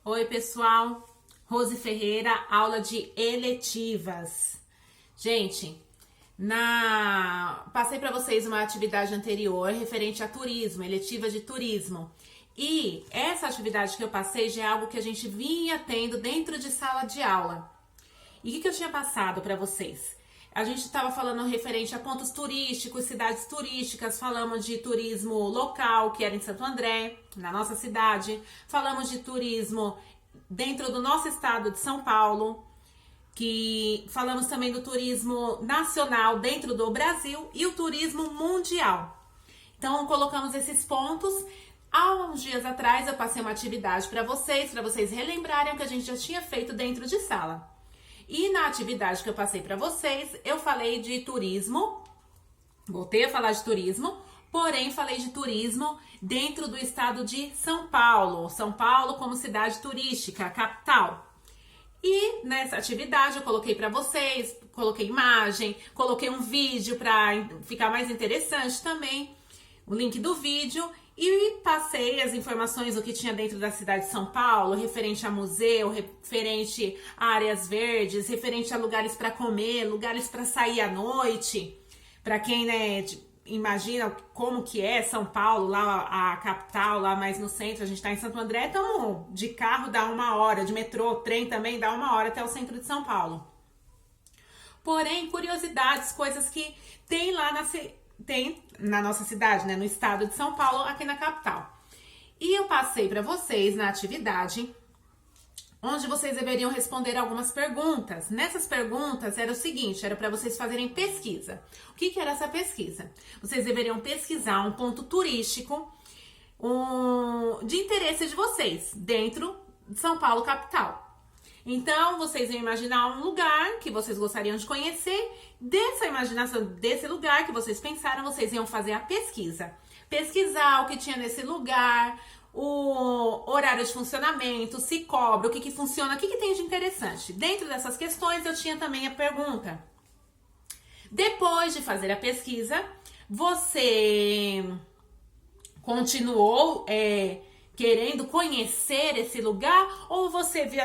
Oi, pessoal. Rose Ferreira, aula de eletivas. Gente, passei para vocês uma atividade anterior referente a turismo, eletiva de turismo. E essa atividade que eu passei já é algo que a gente vinha tendo dentro de sala de aula. E o que eu tinha passado para vocês? A gente estava falando referente a pontos turísticos, cidades turísticas, falamos de turismo local, que era em Santo André, na nossa cidade. Falamos de turismo dentro do nosso estado de São Paulo, que falamos também do turismo nacional dentro do Brasil e o turismo mundial. Então, colocamos esses pontos. Há uns dias atrás, eu passei uma atividade para vocês relembrarem o que a gente já tinha feito dentro de sala. E na atividade que eu passei para vocês, eu falei de turismo, voltei a falar de turismo, porém falei de turismo dentro do estado de São Paulo. São Paulo como cidade turística, capital. E nessa atividade eu coloquei para vocês, coloquei imagem, coloquei um vídeo para ficar mais interessante também, o link do vídeo. E passei as informações do que tinha dentro da cidade de São Paulo, referente a museu, referente a áreas verdes, referente a lugares para comer, lugares para sair à noite. Para quem, imagina como que é São Paulo, lá a capital, lá mais no centro, a gente está em Santo André, então de carro dá 1 hora, de metrô, trem também dá 1 hora até o centro de São Paulo. Porém, curiosidades, coisas que tem lá na nossa cidade, no estado de São Paulo, aqui na capital. E eu passei para vocês na atividade, onde vocês deveriam responder algumas perguntas. Nessas perguntas era o seguinte, era para vocês fazerem pesquisa. O que era essa pesquisa? Vocês deveriam pesquisar um ponto turístico de interesse de vocês, dentro de São Paulo, capital. Então, vocês iam imaginar um lugar que vocês gostariam de conhecer. Dessa imaginação, desse lugar que vocês pensaram, vocês iam fazer a pesquisa. Pesquisar o que tinha nesse lugar, o horário de funcionamento, se cobra, o que funciona, o que tem de interessante. Dentro dessas questões, eu tinha também a pergunta. Depois de fazer a pesquisa, você continuou querendo conhecer esse lugar? Ou você viu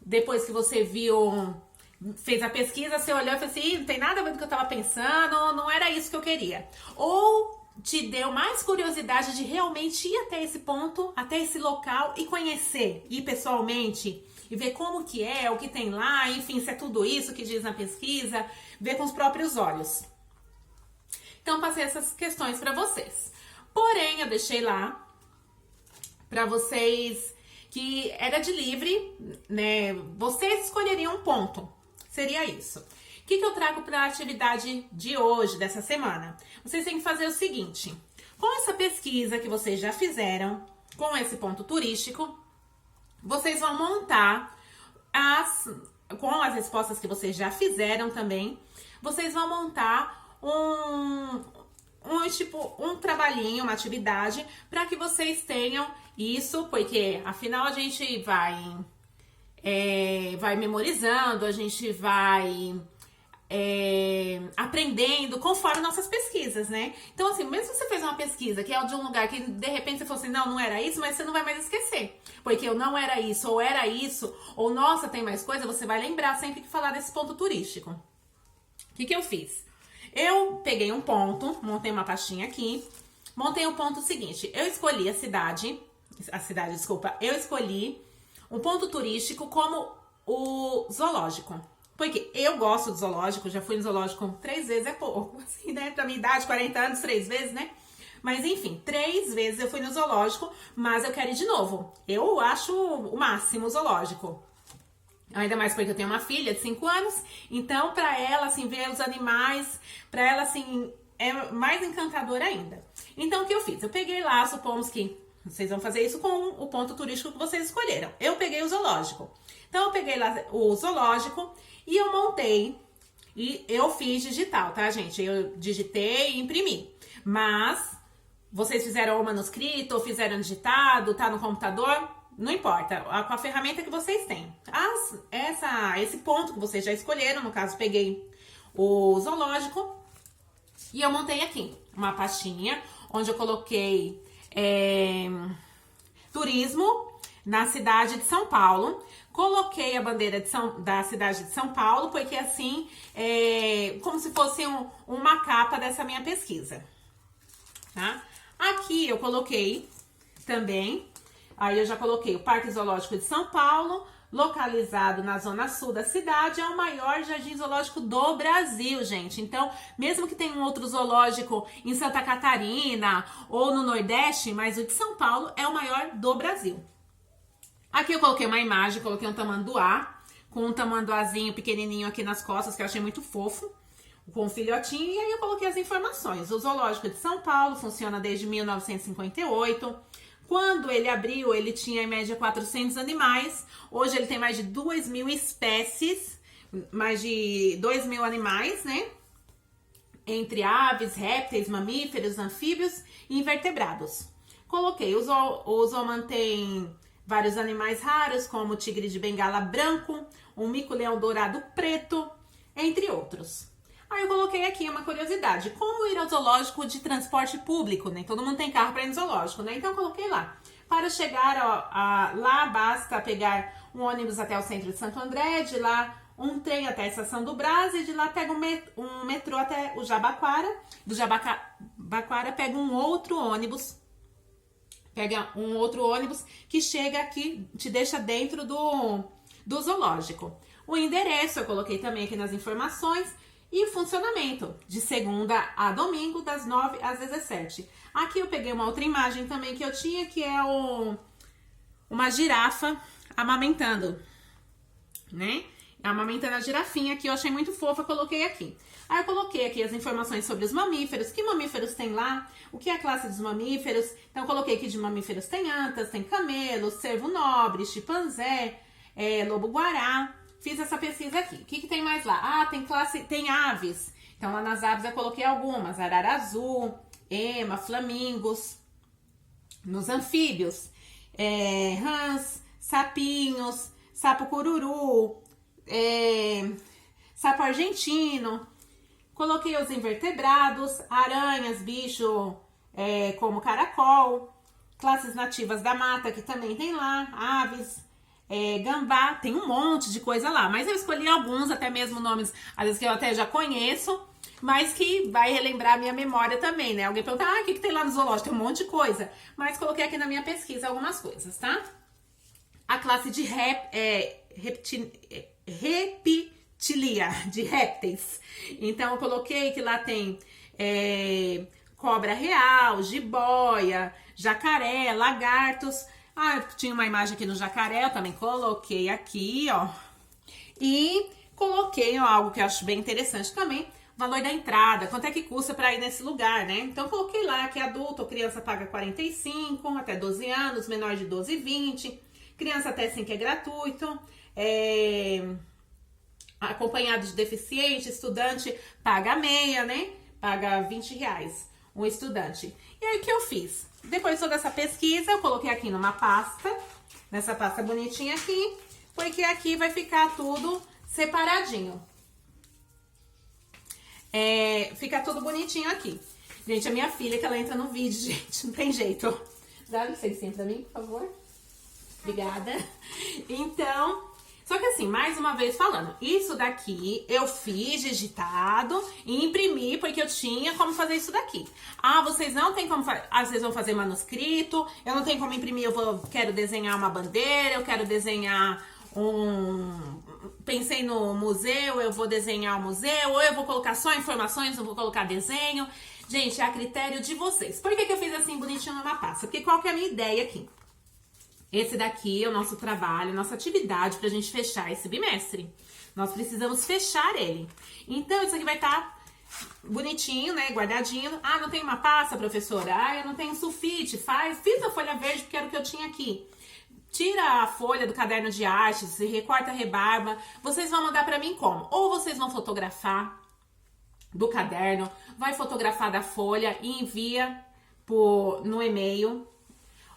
depois que você fez a pesquisa, você olhou e falou assim, não tem nada a ver com o que eu tava pensando, não era isso que eu queria. Ou te deu mais curiosidade de realmente ir até esse ponto, até esse local e conhecer, ir pessoalmente e ver como que é, o que tem lá, enfim, se é tudo isso que diz na pesquisa, ver com os próprios olhos. Então, passei essas questões para vocês. Porém, eu deixei lá para vocês que era de livre, vocês escolheriam um ponto. Seria isso. O que eu trago para a atividade de hoje, dessa semana? Vocês têm que fazer o seguinte. Com essa pesquisa que vocês já fizeram, com esse ponto turístico, vocês vão montar com as respostas que vocês já fizeram também, vocês vão montar um trabalhinho, uma atividade, para que vocês tenham isso, porque afinal a gente vai memorizando, a gente vai aprendendo conforme nossas pesquisas, né? Então, assim, mesmo se você fez uma pesquisa que é de um lugar que de repente você falou assim, não era isso, mas você não vai mais esquecer. Porque eu não era isso, ou nossa, tem mais coisa, você vai lembrar sempre que falar desse ponto turístico. O que eu fiz? Eu peguei um ponto, montei uma pastinha aqui, montei o ponto seguinte, eu escolhi eu escolhi um ponto turístico como o zoológico, porque eu gosto do zoológico, já fui no zoológico 3 vezes, é pouco, assim, pra minha idade, 40 anos, 3 vezes, né? Mas enfim, 3 vezes eu fui no zoológico, mas eu quero ir de novo, eu acho o máximo o zoológico. Ainda mais porque eu tenho uma filha de 5 anos, então pra ela, assim, ver os animais, pra ela, assim, é mais encantador ainda. Então, o que eu fiz? Eu peguei lá, supomos que vocês vão fazer isso com o ponto turístico que vocês escolheram. Eu peguei o zoológico. Então, eu peguei lá o zoológico e eu montei, e eu fiz digital, tá, gente? Eu digitei e imprimi. Mas, vocês fizeram o manuscrito ou fizeram digitado, tá no computador? Não importa, com a ferramenta que vocês têm. Esse ponto que vocês já escolheram, no caso, peguei o zoológico e eu montei aqui uma pastinha onde eu coloquei turismo, na cidade de São Paulo. Coloquei a bandeira da cidade de São Paulo, porque assim, como se fosse uma capa dessa minha pesquisa, tá? Aqui eu coloquei também, aí eu já coloquei o Parque Zoológico de São Paulo, localizado na zona sul da cidade, é o maior jardim zoológico do Brasil, gente. Então, mesmo que tenha um outro zoológico em Santa Catarina ou no Nordeste, mas o de São Paulo é o maior do Brasil. Aqui eu coloquei uma imagem, coloquei um tamanduá, com um tamanduazinho pequenininho aqui nas costas, que eu achei muito fofo, com um filhotinho, e aí eu coloquei as informações. O Zoológico de São Paulo funciona desde 1958. Quando ele abriu, ele tinha em média 400 animais. Hoje ele tem mais de 2.000 espécies, mais de 2.000 animais, né? Entre aves, répteis, mamíferos, anfíbios e invertebrados. Coloquei, o zoo mantém vários animais raros, como o tigre de bengala branco, o mico-leão dourado preto, entre outros. Aí eu coloquei aqui uma curiosidade, como ir ao zoológico de transporte público, né? Todo mundo tem carro para ir no zoológico, né? Então eu coloquei lá. Para chegar lá, basta pegar um ônibus até o centro de Santo André, de lá um trem até a Estação do Brás e de lá pega um metrô até o Jabaquara. Do Jabaquara pega um outro ônibus. Pega um outro ônibus que chega aqui, te deixa dentro do zoológico. O endereço eu coloquei também aqui nas informações. E o funcionamento, de segunda a domingo, das 9 às 17. Aqui eu peguei uma outra imagem também que eu tinha, que é uma girafa amamentando, né? Amamentando a girafinha, que eu achei muito fofa, coloquei aqui. Aí eu coloquei aqui as informações sobre os mamíferos, que mamíferos tem lá, o que é a classe dos mamíferos. Então eu coloquei aqui de mamíferos tem antas, tem camelo, cervo nobre, chimpanzé, lobo-guará. Fiz essa pesquisa aqui. O que tem mais lá? Ah, tem aves. Então lá nas aves eu coloquei algumas. Arara azul, ema, flamingos. Nos anfíbios, rãs, sapinhos, sapo cururu, sapo argentino. Coloquei os invertebrados, aranhas, bicho como caracol. Classes nativas da mata, que também tem lá. Aves, gambá, tem um monte de coisa lá, mas eu escolhi alguns, até mesmo nomes, às vezes que eu até já conheço, mas que vai relembrar a minha memória também, né? Alguém pergunta, o que tem lá no zoológico? Tem um monte de coisa, mas coloquei aqui na minha pesquisa algumas coisas, tá? A classe de reptilia, de répteis. Então eu coloquei que lá tem cobra real, jiboia, jacaré, lagartos. Tinha uma imagem aqui no jacaré, eu também coloquei aqui, ó. E coloquei algo que eu acho bem interessante também, valor da entrada, quanto é que custa para ir nesse lugar, né? Então coloquei lá que adulto ou criança paga 45, até 12 anos, menor de 12 e 20, criança até 5 é gratuito, acompanhado de deficiente, estudante paga meia, né? Paga R$20, um estudante. E aí o que eu fiz? Depois de toda essa pesquisa, eu coloquei aqui numa pasta, nessa pasta bonitinha aqui, porque aqui vai ficar tudo separadinho. Fica tudo bonitinho aqui. Gente, a minha filha que ela entra no vídeo, gente, não tem jeito. Dá licença pra mim, por favor. Obrigada. Então, só que assim, mais uma vez falando, isso daqui eu fiz digitado e imprimi porque eu tinha como fazer isso daqui. Vocês não tem como fazer, às vezes vão fazer manuscrito, eu não tenho como imprimir, quero desenhar uma bandeira, eu quero desenhar pensei no museu, eu vou desenhar o museu, ou eu vou colocar só informações, não vou colocar desenho. Gente, é a critério de vocês. Por que eu fiz assim bonitinho numa pasta? Porque qual que é a minha ideia aqui? Esse daqui é o nosso trabalho, nossa atividade pra gente fechar esse bimestre. Nós precisamos fechar ele. Então, isso aqui vai estar bonitinho, né? Guardadinho. Não tem uma pasta, professora? Eu não tenho sulfite. Fiz a folha verde porque era o que eu tinha aqui. Tira a folha do caderno de artes, recorta a rebarba. Vocês vão mandar pra mim como? Ou vocês vão fotografar do caderno, vai fotografar da folha e envia no e-mail.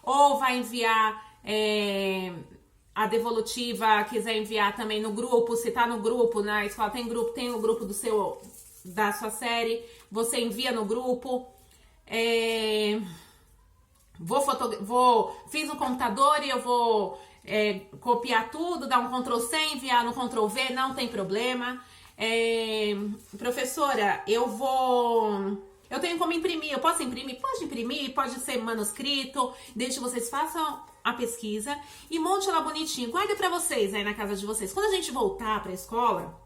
Ou vai enviar... a devolutiva, quiser enviar também no grupo, se tá no grupo, na escola tem o grupo da sua série, você envia no grupo. Fiz no computador e eu vou copiar tudo, dar um Ctrl+C, enviar no Ctrl+V, não tem problema. Professora, eu tenho como imprimir, eu posso imprimir? Pode imprimir, pode ser manuscrito, desde que vocês façam a pesquisa e monte ela bonitinho, guarda pra vocês aí na casa de vocês. Quando a gente voltar pra escola,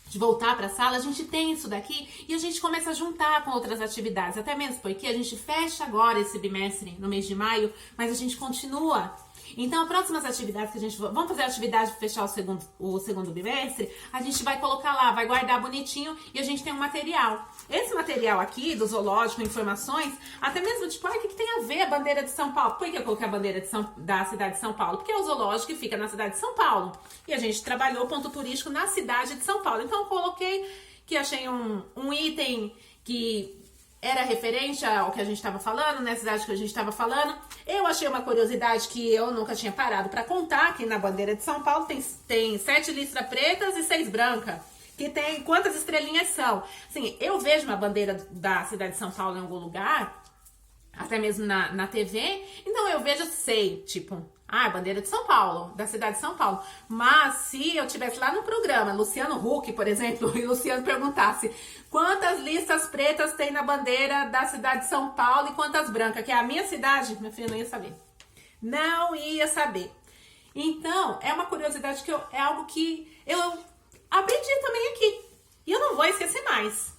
de voltar para a sala, a gente tem isso daqui e a gente começa a juntar com outras atividades, até mesmo porque a gente fecha agora esse bimestre no mês de maio, mas a gente continua. Então, as próximas atividades que a gente... Vamos fazer a atividade para fechar o segundo bimestre, a gente vai colocar lá, vai guardar bonitinho e a gente tem um material. Esse material aqui, do zoológico, informações, até mesmo tipo, o que tem a ver a bandeira de São Paulo? Por que eu coloquei a bandeira da cidade de São Paulo? Porque é o zoológico que fica na cidade de São Paulo. E a gente trabalhou ponto turístico na cidade de São Paulo. Então, eu coloquei que achei um item que era referente ao que a gente estava falando, na cidade que a gente estava falando. Eu achei uma curiosidade que eu nunca tinha parado para contar, que na bandeira de São Paulo tem 7 listras pretas e 6 brancas. Que tem quantas estrelinhas são. Assim, eu vejo uma bandeira da cidade de São Paulo em algum lugar, até mesmo na TV, então eu vejo, sei, tipo, bandeira de São Paulo, da cidade de São Paulo. Mas se eu tivesse lá no programa, Luciano Huck, por exemplo, e o Luciano perguntasse quantas listas pretas tem na bandeira da cidade de São Paulo e quantas brancas, que é a minha cidade, meu filho não ia saber. Não ia saber. Então, é uma curiosidade que é algo que eu aprendi também aqui. E eu não vou esquecer mais.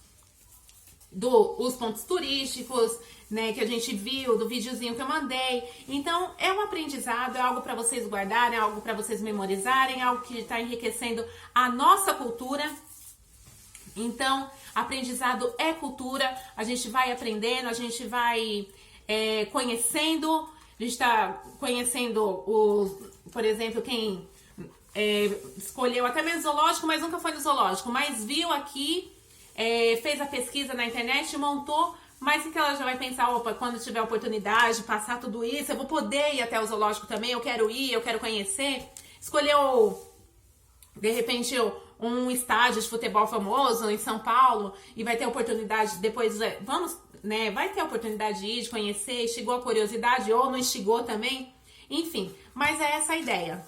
Os pontos turísticos, né, que a gente viu, do videozinho que eu mandei. Então, é um aprendizado, é algo para vocês guardarem, é algo para vocês memorizarem, é algo que está enriquecendo a nossa cultura. Então, aprendizado é cultura, a gente vai aprendendo, a gente vai conhecendo, a gente está conhecendo, por exemplo, quem escolheu até mesmo zoológico, mas nunca foi no zoológico, mas viu aqui, fez a pesquisa na internet, montou, mas que ela já vai pensar, opa, quando tiver oportunidade de passar tudo isso, eu vou poder ir até o zoológico também, eu quero ir, eu quero conhecer. Escolheu, de repente, um estádio de futebol famoso em São Paulo e vai ter oportunidade depois, vai ter a oportunidade de ir, de conhecer, instigou a curiosidade ou não instigou também, enfim, mas é essa a ideia.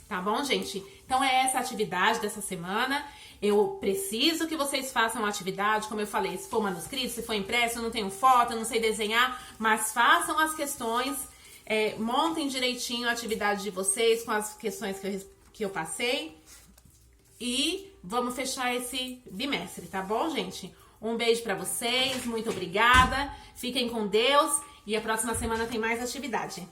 Tá bom, gente? Então é essa a atividade dessa semana. Eu preciso que vocês façam a atividade, como eu falei, se for manuscrito, se for impresso, eu não tenho foto, eu não sei desenhar, mas façam as questões, montem direitinho a atividade de vocês com as questões que eu passei e vamos fechar esse bimestre, tá bom, gente? Um beijo pra vocês, muito obrigada, fiquem com Deus e a próxima semana tem mais atividade.